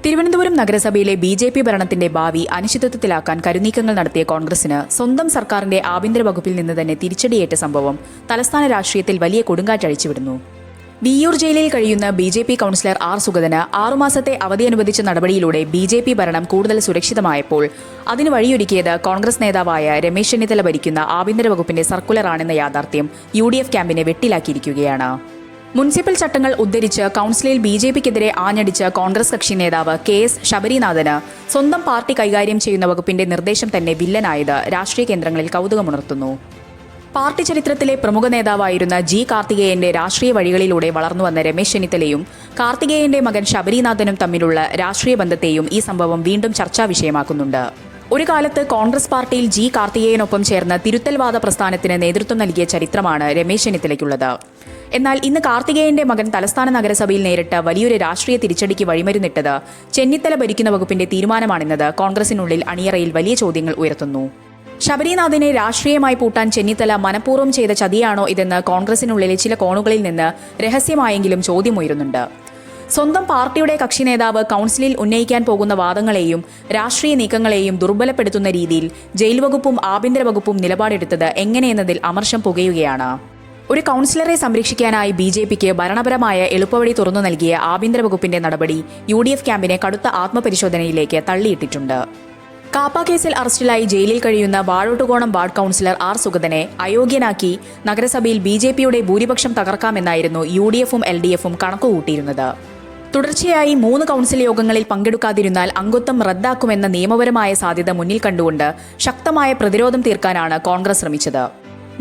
തിരുവനന്തപുരം നഗരസഭയിലെ ബി.ജെ.പി. ഭരണത്തിന്റെ ഭാവി അനിശ്ചിതത്വത്തിലാക്കാൻ കരുനീക്കങ്ങൾ നടത്തിയ കോൺഗ്രസിന് സ്വന്തം സർക്കാരിന്റെ ആഭ്യന്തര വകുപ്പിൽ നിന്ന് തന്നെ തിരിച്ചടിയേറ്റ സംഭവം തലസ്ഥാന രാഷ്ട്രീയത്തിൽ വലിയ കൊടുങ്കാറ്റഴിച്ചുവിടുന്നു. വിയ്യൂർ ജയിലിൽ കഴിയുന്ന ബി.ജെ.പി. Councillor R. സുഗതന് 6 മാസത്തെ അവധി അനുവദിച്ച നടപടിയിലൂടെ ബി.ജെ.പി. ഭരണം കൂടുതൽ സുരക്ഷിതമായപ്പോൾ അതിന് വഴിയൊരുക്കിയത് കോൺഗ്രസ് നേതാവായ രമേശ് ചെന്നിത്തല ഭരിക്കുന്ന ആഭ്യന്തര വകുപ്പിന്റെ സർക്കുലറാണെന്ന യാഥാർത്ഥ്യം യു.ഡി.എഫ്. ക്യാമ്പിനെ വെട്ടിലാക്കിയിരിക്കുകയാണ്. മുനിസിപ്പൽ ചട്ടങ്ങൾ ഉദ്ധരിച്ച് കൗൺസിലിൽ ബി.ജെ.പിക്കെതിരെ ആഞ്ഞടിച്ച കോൺഗ്രസ് കക്ഷി നേതാവ് കെ.എസ്. ശബരിനാഥന് സ്വന്തം പാർട്ടി കൈകാര്യം ചെയ്യുന്ന വകുപ്പിന്റെ നിർദ്ദേശം തന്നെ വില്ലനായത് രാഷ്ട്രീയ കേന്ദ്രങ്ങളിൽ കൗതുകമുണർത്തുന്നു. പാർട്ടി ചരിത്രത്തിലെ പ്രമുഖ നേതാവായിരുന്ന ജി. കാർത്തികേയന്റെ രാഷ്ട്രീയ വഴികളിലൂടെ വളർന്നുവന്ന രമേശ് ചെന്നിത്തലയും കാർത്തികേയന്റെ മകൻ ശബരിനാഥനും തമ്മിലുള്ള രാഷ്ട്രീയ ബന്ധത്തെയും ഈ സംഭവം വീണ്ടും ചർച്ചാ വിഷയമാക്കുന്നുണ്ട്. ഒരു കാലത്ത് കോൺഗ്രസ് പാർട്ടിയിൽ ജി. കാർത്തികേയനൊപ്പം ചേർന്ന് തിരുത്തൽവാദ പ്രസ്ഥാനത്തിന് നേതൃത്വം നൽകിയ ചരിത്രമാണ് രമേശ് ചെന്നിത്തലയ്ക്കുള്ളത്. എന്നാൽ ഇന്ന് കാർത്തികേയന്റെ മകൻ തലസ്ഥാന നഗരസഭയിൽ നേരിട്ട വലിയൊരു രാഷ്ട്രീയ തിരിച്ചടിക്ക് വഴിമരുന്നിട്ടത് ചെന്നിത്തല ഭരിക്കുന്ന വകുപ്പിന്റെ തീരുമാനമാണെന്നത് കോൺഗ്രസിനുള്ളിൽ അണിയറയിൽ വലിയ ചോദ്യങ്ങൾ ഉയർത്തുന്നു. ശബരിനാഥിനെ രാഷ്ട്രീയമായി പൂട്ടാൻ ചെന്നിത്തല മനഃപൂർവ്വം ചെയ്ത ചതിയാണോ ഇതെന്ന് കോൺഗ്രസിനുള്ളിലെ ചില കോണുകളിൽ നിന്ന് രഹസ്യമായെങ്കിലും ചോദ്യമുയരുന്നുണ്ട്. സ്വന്തം പാർട്ടിയുടെ കക്ഷി നേതാവ് കൗൺസിലിൽ ഉന്നയിക്കാൻ പോകുന്ന വാദങ്ങളെയും രാഷ്ട്രീയ നീക്കങ്ങളെയും ദുർബലപ്പെടുത്തുന്ന രീതിയിൽ ജയിൽ വകുപ്പും ആഭ്യന്തര വകുപ്പും നിലപാടെടുത്തത് എങ്ങനെയെന്നതിൽ അമർഷം പുകയുകയാണ്. ഒരു കൗൺസിലറെ സംരക്ഷിക്കാനായി ബി.ജെ.പിക്ക് ഭരണപരമായ എളുപ്പവഴി തുറന്നു നൽകിയ ആഭ്യന്തര വകുപ്പിന്റെ നടപടി യു.ഡി.എഫ്. ക്യാമ്പിനെ കടുത്ത ആത്മപരിശോധനയിലേക്ക് തള്ളിയിട്ടിട്ടുണ്ട്. കാപ്പ കേസിൽ അറസ്റ്റിലായി ജയിലിൽ കഴിയുന്ന വാഴോട്ടുകോണം വാർഡ് കൗൺസിലർ ആർ. സുഗതനെ അയോഗ്യനാക്കി നഗരസഭയിൽ ബി.ജെ.പിയുടെ ഭൂരിപക്ഷം തകർക്കാമെന്നായിരുന്നു യു.ഡി.എഫും എൽ.ഡി.എഫും കണക്കുകൂട്ടിയിരുന്നത്. തുടർച്ചയായി 3 കൗൺസിൽ യോഗങ്ങളിൽ പങ്കെടുക്കാതിരുന്നാൽ അംഗത്വം റദ്ദാക്കുമെന്ന നിയമപരമായ സാധ്യത മുന്നിൽ കണ്ടുകൊണ്ട് ശക്തമായ പ്രതിരോധം തീർക്കാനാണ് കോൺഗ്രസ് ശ്രമിച്ചത്.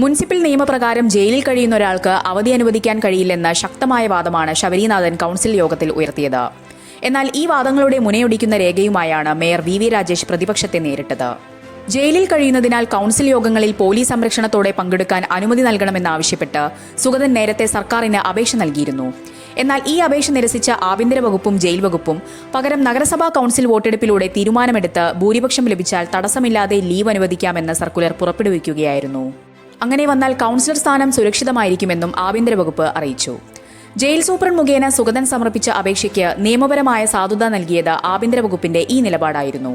മുനിസിപ്പൽ നിയമപ്രകാരം ജയിലിൽ കഴിയുന്ന ഒരാൾക്ക് അവധി അനുവദിക്കാൻ കഴിയില്ലെന്ന ശക്തമായ വാദമാണ് ശബരിനാഥൻ കൗൺസിൽ യോഗത്തിൽ ഉയർത്തിയത്. എന്നാൽ ഈ വാദങ്ങളുടെ മുനയൊടിക്കുന്ന രേഖയുമായാണ് മേയർ വി. രാജേഷ് പ്രതിപക്ഷത്തെ നേരിട്ടത്. ജയിലിൽ കഴിയുന്നതിനാൽ കൗൺസിൽ യോഗങ്ങളിൽ പോലീസ് സംരക്ഷണത്തോടെ പങ്കെടുക്കാൻ അനുമതി നൽകണമെന്നാവശ്യപ്പെട്ട് സുഗതൻ നേരത്തെ സർക്കാരിന് അപേക്ഷ നൽകിയിരുന്നു. എന്നാൽ ഈ അപേക്ഷ നിരസിച്ച ആഭ്യന്തര വകുപ്പും ജയിൽ വകുപ്പും പകരം നഗരസഭാ കൗൺസിൽ വോട്ടെടുപ്പിലൂടെ തീരുമാനമെടുത്ത് ഭൂരിപക്ഷം ലഭിച്ചാൽ തടസ്സമില്ലാതെ ലീവ് അനുവദിക്കാമെന്ന സർക്കുലർ പുറപ്പെടുവിക്കുകയായിരുന്നു. അങ്ങനെ വന്നാൽ കൗൺസിലർ സ്ഥാനം സുരക്ഷിതമായിരിക്കുമെന്നും ആഭ്യന്തര വകുപ്പ് അറിയിച്ചു. ജയിൽ സൂപ്രണ്ട് മുഖേന സുഗതൻ സമർപ്പിച്ച അപേക്ഷയ്ക്ക് നിയമപരമായ സാധുത നൽകിയത് ആഭ്യന്തര വകുപ്പിന്റെ ഈ നിലപാടായിരുന്നു.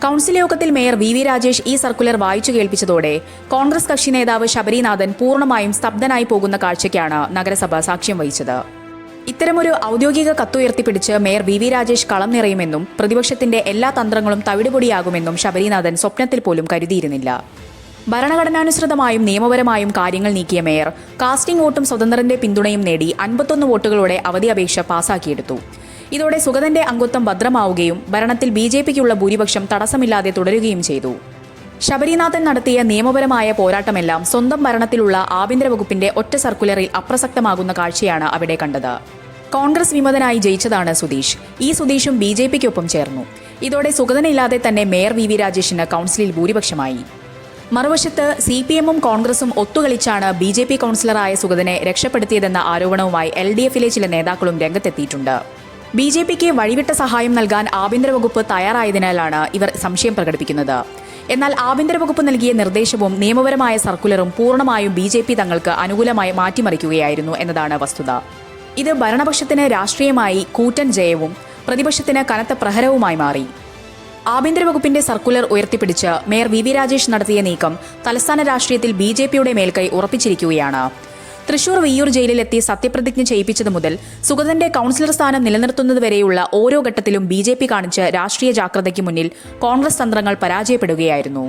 കൗൺസിൽ യോഗത്തിൽ മേയർ വി. രാജേഷ് ഈ സർക്കുലർ വായിച്ചു കേൾപ്പിച്ചതോടെ കോൺഗ്രസ് കക്ഷി നേതാവ് ശബരിനാഥൻ പൂർണ്ണമായും സ്തബ്ധനായി പോകുന്ന കാഴ്ചയ്ക്കാണ് നഗരസഭ സാക്ഷ്യം വഹിച്ചത്. ഇത്തരമൊരു ഔദ്യോഗിക കത്തുയർത്തിപ്പിടിച്ച് മേയർ വി. രാജേഷ് കളം നിറയുമെന്നും പ്രതിപക്ഷത്തിന്റെ എല്ലാ തന്ത്രങ്ങളും തവിടുപൊടിയാകുമെന്നും ശബരിനാഥൻ സ്വപ്നത്തിൽ പോലും കരുതിയിരുന്നില്ല. ഭരണഘടനാനുസൃതമായും നിയമപരമായും കാര്യങ്ങൾ നീക്കിയ മേയർ കാസ്റ്റിംഗ് വോട്ടും സ്വതന്ത്രന്റെ പിന്തുണയും നേടി 51 വോട്ടുകളോടെ അവധി അപേക്ഷ പാസാക്കിയെടുത്തു. ഇതോടെ സുഗതന്റെ അംഗത്വം ഭദ്രമാവുകയും ഭരണത്തിൽ ബി.ജെ.പിക്കുള്ള ഭൂരിപക്ഷം തടസ്സമില്ലാതെ തുടരുകയും ചെയ്തു. ശബരിനാഥൻ നടത്തിയ നിയമപരമായ പോരാട്ടമെല്ലാം സ്വന്തം ഭരണത്തിലുള്ള ആഭ്യന്തര വകുപ്പിന്റെ ഒറ്റ സർക്കുലറിൽ അപ്രസക്തമാകുന്ന കാഴ്ചയാണ് അവിടെ കണ്ടത്. കോൺഗ്രസ് വിമതനായി ജയിച്ചതാണ് സുധീഷ്. ഈ സുധീഷും ബി.ജെ.പിക്കൊപ്പം ചേർന്നു. ഇതോടെ സുഗതനില്ലാതെ തന്നെ മേയർ വി. രാജേഷിന് കൗൺസിലിൽ ഭൂരിപക്ഷമായി. മറുവശത്ത് CPM-ഉം കോൺഗ്രസും ഒത്തുകളിച്ചാണ് ബി.ജെ.പി. കൗൺസിലറായ സുഗതനെ രക്ഷപ്പെടുത്തിയതെന്ന ആരോപണവുമായി എൽ.ഡി.എഫിലെ ചില നേതാക്കളും രംഗത്തെത്തിയിട്ടുണ്ട്. ബി.ജെ.പിക്ക് വഴിവിട്ട സഹായം നൽകാൻ ആഭ്യന്തര വകുപ്പ് തയ്യാറായതിനാലാണ് ഇവർ സംശയം പ്രകടിപ്പിക്കുന്നത്. എന്നാൽ ആഭ്യന്തര വകുപ്പ് നൽകിയ നിർദ്ദേശവും നിയമപരമായ സർക്കുലറും പൂർണ്ണമായും ബി.ജെ.പി. തങ്ങൾക്ക് അനുകൂലമായി മാറ്റിമറിക്കുകയായിരുന്നു എന്നതാണ് വസ്തുത. ഇത് ഭരണപക്ഷത്തിന് രാഷ്ട്രീയമായി കൂറ്റൻ ജയവും പ്രതിപക്ഷത്തിന് കനത്ത പ്രഹരവുമായി മാറി. ആഭ്യന്തര വകുപ്പിന്റെ സർക്കുലർ ഉയർത്തിപ്പിടിച്ച് മേയർ വി. രാജേഷ് നടത്തിയ നീക്കം തലസ്ഥാന രാഷ്ട്രീയത്തിൽ ബി.ജെ.പിയുടെ മേൽക്കൈ ഉറപ്പിച്ചിരിക്കുകയാണ്. തൃശൂർ വിയ്യൂർ ജയിലിലെത്തി സത്യപ്രതിജ്ഞ ചെയ്യിപ്പിച്ചത് മുതൽ സുഗതന്റെ കൗൺസിലർ സ്ഥാനം നിലനിർത്തുന്നതുവരെയുള്ള ഓരോ ഘട്ടത്തിലും ബി.ജെ.പി. കാണിച്ച രാഷ്ട്രീയ ജാഗ്രതയ്ക്ക് മുന്നിൽ കോൺഗ്രസ് തന്ത്രങ്ങൾ പരാജയപ്പെടുകയായിരുന്നു.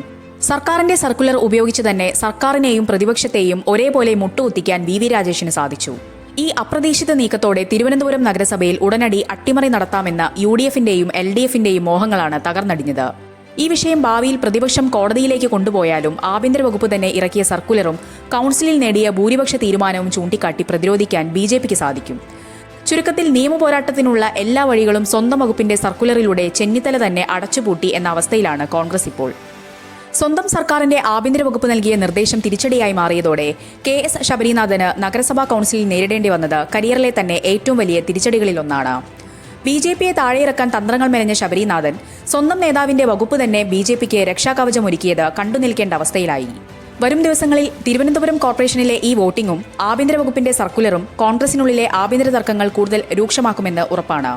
സർക്കാരിന്റെ സർക്കുലർ ഉപയോഗിച്ച് തന്നെ സർക്കാരിനെയും പ്രതിപക്ഷത്തെയും ഒരേപോലെ മുട്ടുകുത്തിക്കാൻ വി. രാജേഷിന് സാധിച്ചു. ഈ അപ്രതീക്ഷിത നീക്കത്തോടെ തിരുവനന്തപുരം നഗരസഭയിൽ ഉടനടി അട്ടിമറി നടത്താമെന്ന യു.ഡി.എഫിന്റെയും എൽ.ഡി.എഫിന്റെയും മോഹങ്ങളാണ് തകർന്നടിഞ്ഞത്. ഈ വിഷയം ഭാവിയിൽ പ്രതിപക്ഷം കോടതിയിലേക്ക് കൊണ്ടുപോയാലും ആഭ്യന്തര വകുപ്പ് തന്നെ ഇറക്കിയ സർക്കുലറും കൗൺസിലിൽ നേടിയ ഭൂരിപക്ഷ തീരുമാനവും ചൂണ്ടിക്കാട്ടി പ്രതിരോധിക്കാൻ ബി.ജെ.പിക്ക് സാധിക്കും. ചുരുക്കത്തിൽ നിയമപോരാട്ടത്തിനുള്ള എല്ലാ വഴികളും സ്വന്തം വകുപ്പിന്റെ സർക്കുലറിലൂടെ ചെന്നിത്തല തന്നെ അടച്ചുപൂട്ടി എന്ന അവസ്ഥയിലാണ് കോൺഗ്രസ് ഇപ്പോൾ. സ്വന്തം സർക്കാരിന്റെ ആഭ്യന്തര വകുപ്പ് നൽകിയ നിർദ്ദേശം തിരിച്ചടിയായി മാറിയതോടെ കെ.എസ്. ശബരിനാഥന് നഗരസഭാ കൗൺസിലിൽ നേരിടേണ്ടി വന്നത് കരിയറിലെ തന്നെ ഏറ്റവും വലിയ തിരിച്ചടികളിലൊന്നാണ്. ബി.ജെ.പിയെ താഴെയിറക്കാൻ തന്ത്രങ്ങൾ മെനഞ്ഞ ശബരിനാഥൻ സ്വന്തം നേതാവിന്റെ വകുപ്പ് തന്നെ ബി.ജെ.പിക്ക് രക്ഷാകവചമൊരുക്കിയത് കണ്ടുനിൽക്കേണ്ട അവസ്ഥയിലായി. വരും ദിവസങ്ങളിൽ തിരുവനന്തപുരം കോർപ്പറേഷനിലെ ഈ വോട്ടിംഗും ആഭ്യന്തര വകുപ്പിന്റെ സർക്കുലറും കോൺഗ്രസിനുള്ളിലെ ആഭ്യന്തര തർക്കങ്ങൾ കൂടുതൽ രൂക്ഷമാക്കുമെന്ന് ഉറപ്പാണ്.